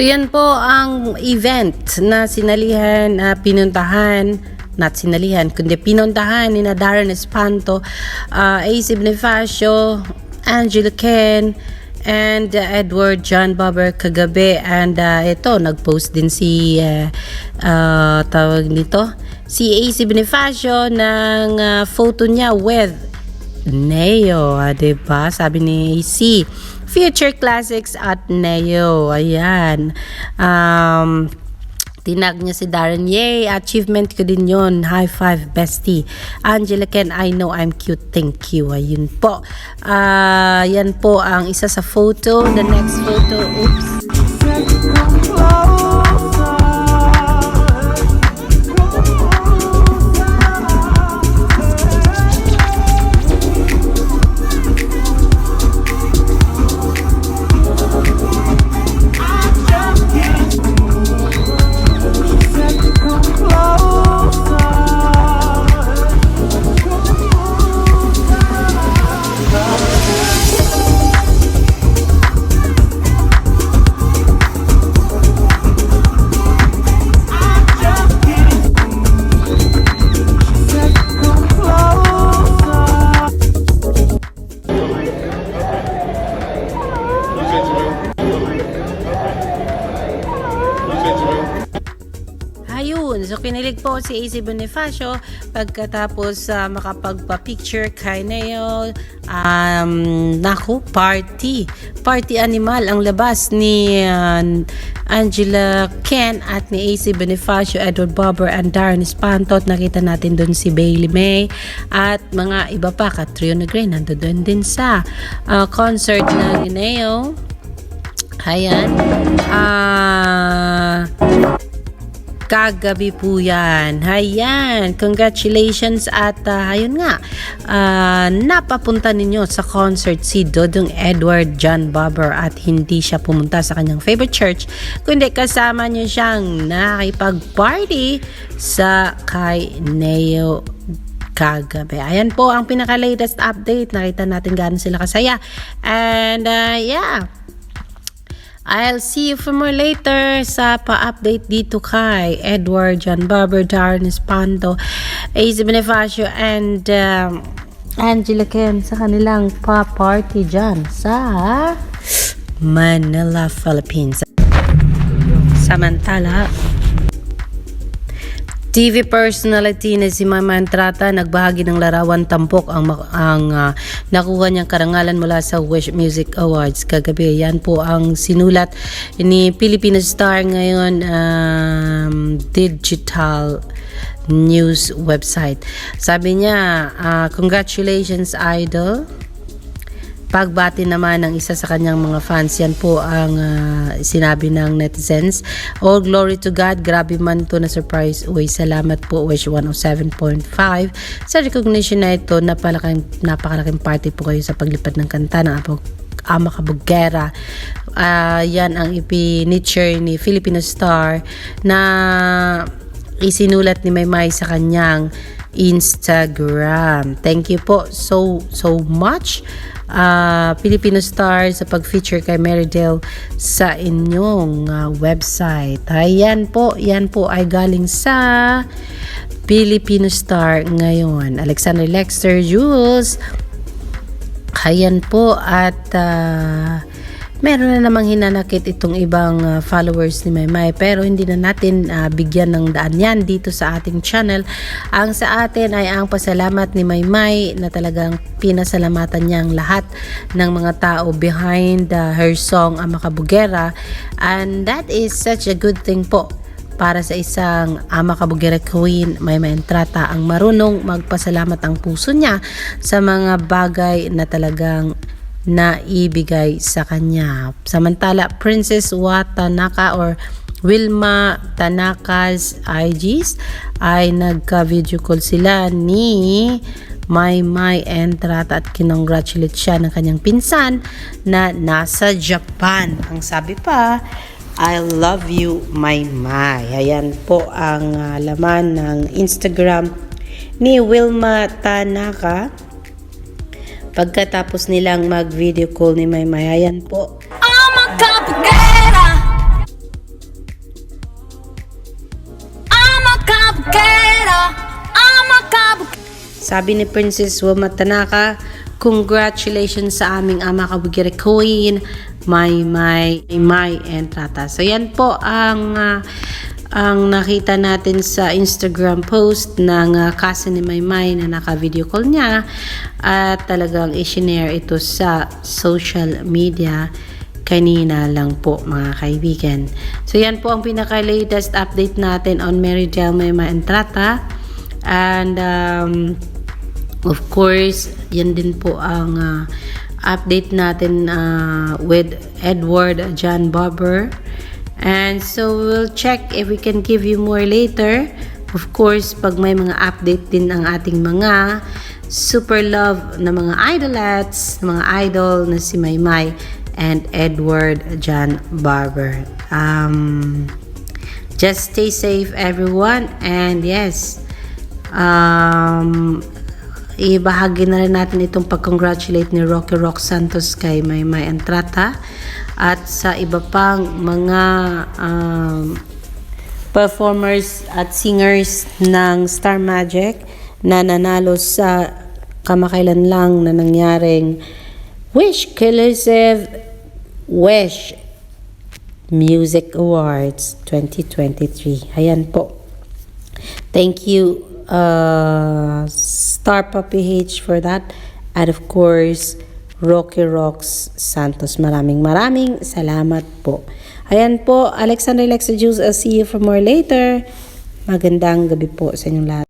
So yan po ang event na sinalihan, kundi pinuntahan ni na Darren Espanto, AC Bonifacio, Angela Ken, and Edward John Bobber kagabi. And ito, nag-post din si si AC Bonifacio ng photo niya with Neo, diba? Sabi ni AC, Future Classics at Neo. Ayan. Tinag niya si Darren. Yay! Achievement ko din yun. High five, bestie. Angela Ken, I know I'm cute. Thank you. Ayun po. Yan po ang isa sa photo. The next photo. Oops. Ayun, so kinilig po si AC Bonifacio pagkatapos makapagpa-picture kay Neo. Party animal ang labas ni Angela Ken at ni AC Bonifacio, Edward Bobber, and Darren Espanto. At nakita natin doon si Bailey May at mga iba pa, Catriona Gray nandoon din sa concert ng Neo. Ayan. Kagabi po yan. Ayan. Congratulations at ayun nga. Napapunta ninyo sa concert si Dodong Edward John Bobber at hindi siya pumunta sa kanyang favorite church, kundi kasama niyo siyang nakipag-party sa kay Neo kagabi. Ayan po ang pinaka-latest update. Nakita natin gaano sila kasaya. And yeah. I'll see you for more later sa pa-update dito kay Edward John Bobber, Darren Espanto, AC Bonifacio, and Angela Ken sa kanilang pa-party dyan sa Manila, Philippines. Samantala, TV personality na si Mama Entrata nagbahagi ng larawan tampok ang nakuha niyang karangalan mula sa Wish Music Awards kagabi. Yan po ang sinulat ni Filipino Star ngayon, digital news website. Sabi niya, congratulations idol. Pagbati naman ng isa sa kanyang mga fans, yan po ang sinabi ng netizens. All glory to God, grabe man to na surprise. Uy, salamat po Wish 107.5 sa recognition na ito. Napakalaking party po kayo sa paglipad ng kanta ng Ama Kabugera. Yan ang ipinitshare ni Filipino Star na isinulat ni Maymay sa kanyang Instagram. Thank you po so much Filipino Star sa pag-feature kay Meridel sa inyong website. Ayan po, yan po ay galing sa Filipino Star ngayon. Alexander Lexter Jules, ayan po, at meron na namang hinanakit itong ibang followers ni Maymay, pero hindi na natin bigyan ng daan yan dito sa ating channel. Ang sa atin ay ang pasalamat ni Maymay na talagang pinasalamatan niyang lahat ng mga tao behind her song Ama Kabugera, and that is such a good thing po para sa isang Ama Kabugera Queen. Maymay Entrata ang marunong magpasalamat ang puso niya sa mga bagay na talagang na ibigay sa kanya. Samantala, Princess Watanaka or Wilma Tanaka's IGs ay nagka-video call sila ni Maymay Entrata at kinongratulate siya ng kanyang pinsan na nasa Japan. Ang sabi pa, I love you, Maymay. Ayan po ang laman ng Instagram ni Wilma Tanaka pagkatapos nilang mag-video call ni Maymay. Ayan po. sabi ni Princess Wilma Tanaka, congratulations sa aming ama kabugire Queen, May Entrata. So yan po ang nakita natin sa Instagram post ng cousin ni Maymay na naka-video call niya at talagang i-share ito sa social media kanina lang po mga kaibigan. So yan po ang pinaka-latest update natin on Meridel Maymay Entrata and of course yan din po ang update natin with Edward John Barber. And so we'll check if we can give you more later. Of course, pag may mga update din ang ating mga super love na mga idolets, mga idol na si Maymay and Edward John Barber. Just stay safe everyone, and yes, ibahagi na rin natin itong pag-congratulate ni Rocky Rock Santos kay Maymay Entrata at sa iba pang mga performers at singers ng Star Magic na nanalo sa kamakailan lang na nangyaring Wish Collective Wish Music Awards 2023. Ayan po. Thank you Star Puppy H for that, and of course Rocky Rocks Santos. Maraming salamat po. Ayan po, Alexander Lexa Jules. I'll see you for more later. Magandang gabi po sa inyong lahat.